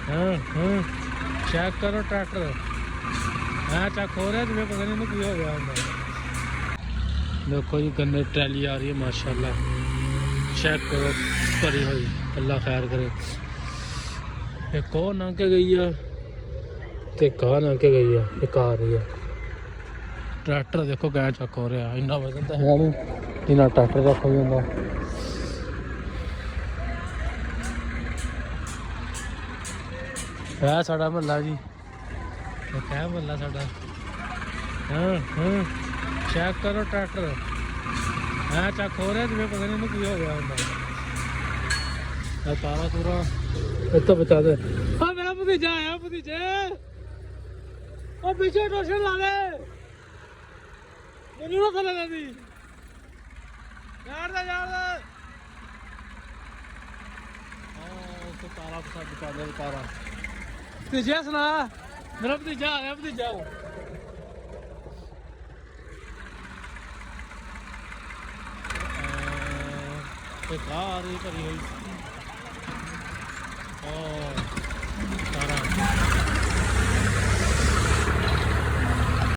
हाँ हाँ चेक करो ट्रैक्टर हाँ चेक हो रहा है तुम्हें पता नहीं की हो गया होगा। देखो जी गन्ने ट्रैली आ रही है माशाल्लाह चेक करो भरी हुई अल्लाह खैर करे। एक और लंघ के गई है तो कहाँ लंघ के गई है एक आ रही है। ट्रैक्टर देखो गैं चेक हो रहा इन्ना वजन तो है नहीं जिन्ना ट्रैक्टर चेक हो जाता। है साडा महल्ला जी है महल्ला साडा हाँ हाँ चेक करो ट्रैक्टर हाँ चेक हो रहा है तुम्हें पता नहीं की हो गया होगा। तारा तूरा इतना बचा दे मेरा भतीजा आया भतीजे और पीछे रोशन ला ले मैनू ना थले दी यार तारा बचा दे तारा भतीजा सुना मेरा भतीजा आया भतीजा एक आ रही भरी हुई